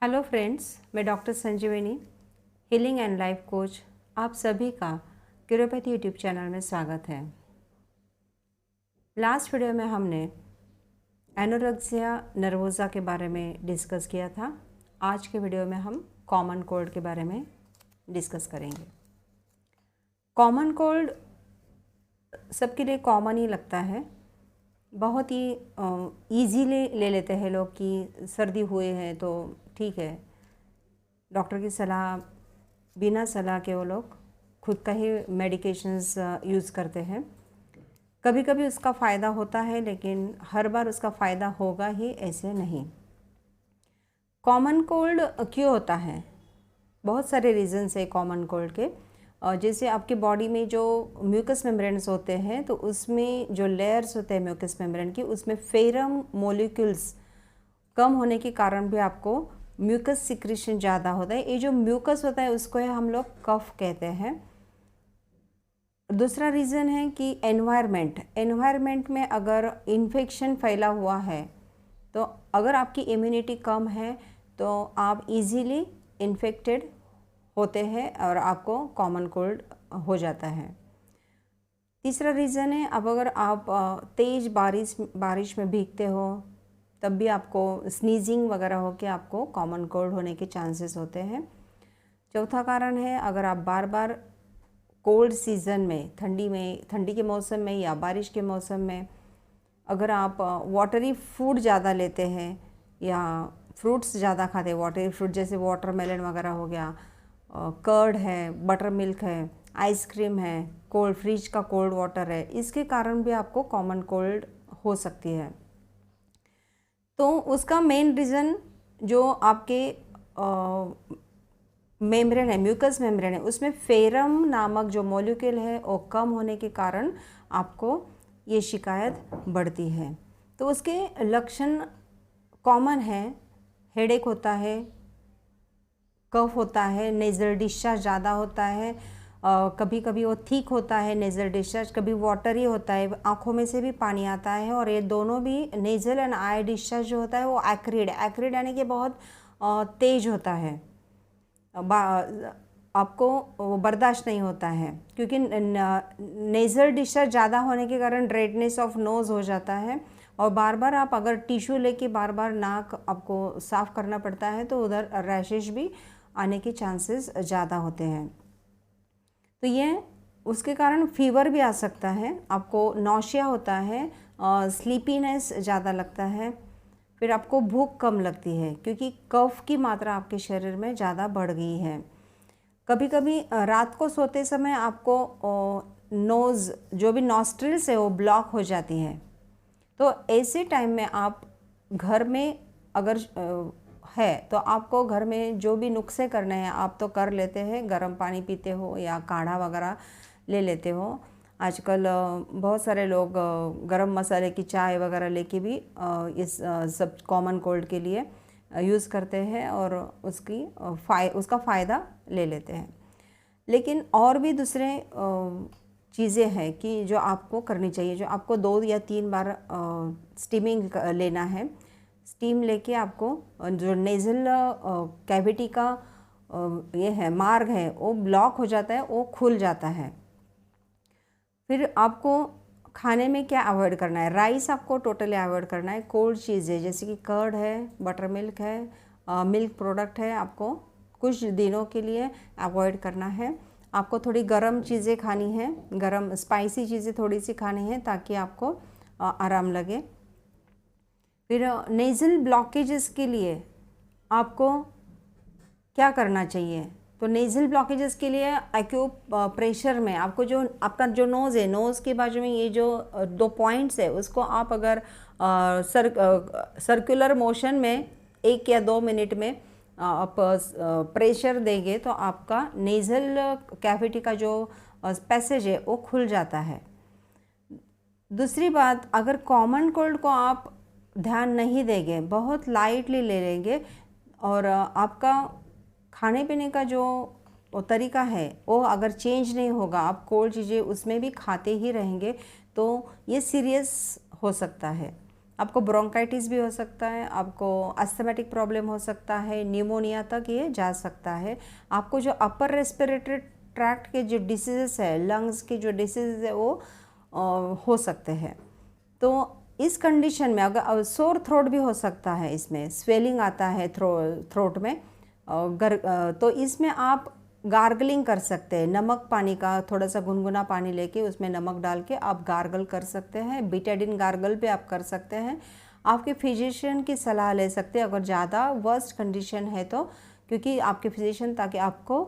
Hello friends, मैं doctor Sanjeevani, healing and life coach. आप सभी का क्यूरोपैथी यूट्यूब चैनल में स्वागत है। लास्ट वीडियो में हमने एनोरेक्सिया नर्वोसा के बारे में डिस्कस किया था। आज के वीडियो में हम कॉमन कोल्ड के बारे में डिस्कस करेंगे। कॉमन कोल्ड सबके लिए कॉमन ही लगता है, बहुत ही ईजीली ले लेते हैं लोग कि सर्दी हुए हैं तो ठीक है, डॉक्टर की सलाह बिना सलाह के वो लोग खुद का ही मेडिकेशंस यूज़ करते हैं। कभी कभी उसका फ़ायदा होता है, लेकिन हर बार उसका फ़ायदा होगा ही ऐसे नहीं। कॉमन कोल्ड क्यों होता है? बहुत सारे रीज़न्स है कॉमन कोल्ड के। जैसे आपके बॉडी में जो म्यूकस मेम्ब्रेन्स होते हैं, तो उसमें जो लेयर्स होते हैं म्यूकस मेम्ब्रेन की, उसमें फेरम मॉलिक्यूल्स कम होने के कारण भी आपको म्यूकस सिक्रीशन ज़्यादा होता है। ये जो म्यूकस होता है उसको हम लोग कफ कहते हैं। दूसरा रीज़न है कि एनवायरनमेंट में अगर इन्फेक्शन फैला हुआ है, तो अगर आपकी इम्यूनिटी कम है तो आप इजीली इन्फेक्टेड होते हैं और आपको कॉमन कोल्ड हो जाता है। तीसरा रीज़न है, अब अगर आप तेज़ बारिश में भीगते हो तब भी आपको स्नीजिंग वगैरह हो के आपको कॉमन कोल्ड होने के चांसेस होते हैं। चौथा कारण है, अगर आप बार बार कोल्ड सीज़न में ठंडी के मौसम में या बारिश के मौसम में अगर आप वाटरी फूड ज़्यादा लेते हैं या फ्रूट्स ज़्यादा खाते हैं, वाटरी फ्रूट जैसे वाटरमेलन वगैरह हो गया, कर्ड है, बटर मिल्क है, आइसक्रीम है, कोल्ड फ्रिज का कोल्ड वाटर है, इसके कारण भी आपको कॉमन कोल्ड हो सकती है। तो उसका मेन रीज़न जो आपके मेम्ब्रेन है, म्यूकस मेम्ब्रेन है, उसमें फेरम नामक जो मॉलिक्यूल है वो कम होने के कारण आपको ये शिकायत बढ़ती है। तो उसके लक्षण कॉमन है, हेडेक होता है, कफ होता है, नेज़ल डिस्चार्ज ज़्यादा होता है, कभी कभी वो थिक होता है नेज़ल डिस्चार्ज, कभी वाटरी होता है, आँखों में से भी पानी आता है, और ये दोनों भी नेज़ल एंड आई डिस्चार्ज जो होता है वो एक्रिड यानी कि बहुत तेज होता है, आपको वो बर्दाश्त नहीं होता है, क्योंकि नेज़ल डिस्चार्ज ज़्यादा होने के कारण रेडनेस ऑफ नोज़ हो जाता है, और बार बार आप अगर टिश्यू लेके बार बार नाक आपको साफ़ करना पड़ता है तो उधर रैशेज भी आने के चांसेस ज़्यादा होते हैं। तो ये उसके कारण फीवर भी आ सकता है, आपको नौशिया होता है, स्लीपीनेस ज़्यादा लगता है, फिर आपको भूख कम लगती है क्योंकि कफ की मात्रा आपके शरीर में ज़्यादा बढ़ गई है। कभी कभी रात को सोते समय आपको नोज़ जो भी नॉस्ट्रिल्स है वो ब्लॉक हो जाती है। तो ऐसे टाइम में आप घर में अगर है तो आपको घर में जो भी नुस्खे करने हैं आप तो कर लेते हैं, गर्म पानी पीते हो या काढ़ा वगैरह ले लेते हो। आजकल बहुत सारे लोग गरम मसाले की चाय वगैरह लेके भी इस सब कॉमन कोल्ड के लिए यूज़ करते हैं और उसका फ़ायदा ले लेते हैं। लेकिन और भी दूसरे चीज़ें हैं कि जो आपको करनी चाहिए, जो आपको 2 या 3 बार स्टीमिंग लेना है। स्टीम लेके आपको जो नेज़ल कैविटी का ये है मार्ग है वो ब्लॉक हो जाता है, वो खुल जाता है। फिर आपको खाने में क्या अवॉइड करना है? राइस आपको टोटली अवॉइड करना है। कोल्ड चीज़ें जैसे कि कर्ड है, बटर मिल्क है, मिल्क प्रोडक्ट है, आपको कुछ दिनों के लिए अवॉइड करना है। आपको थोड़ी गर्म चीज़ें खानी है, गर्म स्पाइसी चीज़ें थोड़ी सी खानी है ताकि आपको आराम लगे। फिर नेज़ल ब्लॉकेजेस के लिए आपको क्या करना चाहिए? तो नेज़ल ब्लॉकेजेस के लिए प्रेशर में आपको जो आपका जो नोज़ है, नोज़ के बाजू में ये जो 2 पॉइंट्स है उसको आप अगर सर्कुलर मोशन में 1 या 2 मिनट में आप प्रेशर देंगे तो आपका नेज़ल कैविटी का जो पैसेज है वो खुल जाता है। दूसरी बात, अगर कॉमन कोल्ड को आप ध्यान नहीं देंगे, बहुत लाइटली ले लेंगे और आपका खाने पीने का जो तरीका है वो अगर चेंज नहीं होगा, आप कोल्ड चीज़ें उसमें भी खाते ही रहेंगे तो ये सीरियस हो सकता है। आपको ब्रोंकाइटिस भी हो सकता है, आपको अस्थमेटिक प्रॉब्लम हो सकता है, न्यूमोनिया तक ये जा सकता है। आपको जो अपर रेस्पिरेटरी ट्रैक्ट के जो डिसीजेस है, लंग्स के जो डिसीजेस है वो हो सकते हैं। तो इस कंडीशन में अगर सोर थ्रोट भी हो सकता है, इसमें स्वेलिंग आता है थ्रोट में, तो इसमें आप गार्गलिंग कर सकते हैं। नमक पानी का थोड़ा सा गुनगुना पानी लेके उसमें नमक डाल के आप गार्गल कर सकते हैं। बीटाडिन गार्गल भी आप कर सकते हैं। आपके फिजिशियन की सलाह ले सकते हैं अगर ज़्यादा वर्स्ट कंडीशन है तो, क्योंकि आपके फिजिशियन ताकि आपको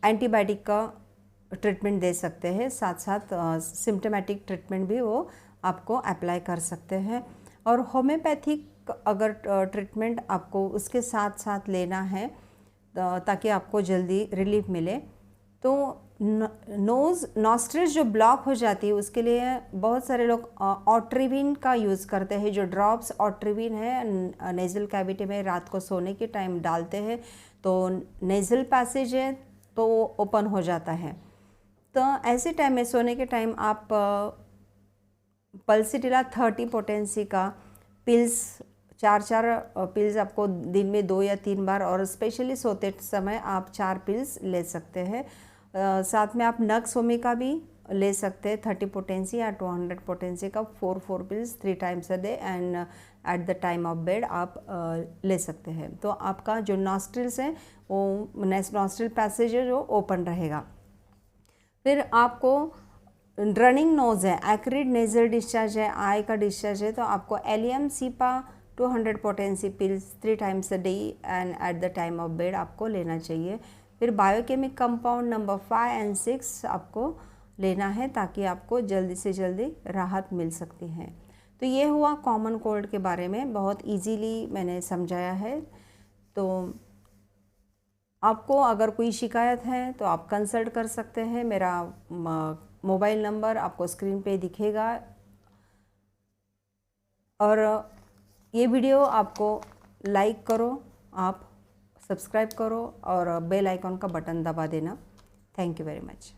एंटीबायोटिक का ट्रीटमेंट दे सकते हैं, साथ साथ सिम्टोमेटिक ट्रीटमेंट भी वो आपको अप्लाई कर सकते हैं। और होम्योपैथिक अगर ट्रीटमेंट आपको उसके साथ साथ लेना है ताकि आपको जल्दी रिलीफ मिले, तो नॉस्ट्रिल्स जो ब्लॉक हो जाती है उसके लिए बहुत सारे लोग ऑट्रिविन का यूज़ करते हैं। जो ड्रॉप्स ऑट्रिविन है नेज़ल कैविटी में रात को सोने के टाइम डालते हैं तो नेज़ल पैसेज है तो ओपन हो जाता है। तो ऐसे टाइम में सोने के टाइम आप पल्सीटिला 30 पोटेंसी का पिल्स 4 पिल्स आपको दिन में 2 या 3 बार, और स्पेशली सोते समय आप 4 पिल्स ले सकते हैं। साथ में आप नक्सोमी का भी ले सकते हैं 30 पोटेंसी या 200 पोटेंसी का 4 pills 3 times a day, and at the time of bed आप ले सकते हैं। तो आपका जो नॉस्ट्रिल्स है वो नॉस्ट्रिल पैसेज है जो ओपन रहेगा। फिर आपको रनिंग नोज़ है, एक्रिड नेजल डिस्चार्ज है, आई का डिस्चार्ज है, तो आपको allium cepa 200 potency pills 3 times a day and at the time of bed आपको लेना चाहिए। फिर बायोकेमिक कंपाउंड नंबर 5 और 6 आपको लेना है ताकि आपको जल्दी से जल्दी राहत मिल सकती है। तो ये हुआ कॉमन कोल्ड के बारे में, बहुत इजीली मैंने समझाया है। तो आपको अगर कोई शिकायत है तो आप कंसल्ट कर सकते हैं। मेरा मोबाइल नंबर आपको स्क्रीन पे दिखेगा, और ये वीडियो आपको लाइक करो, आप सब्सक्राइब करो और बेल आइकॉन का बटन दबा देना। Thank you very much.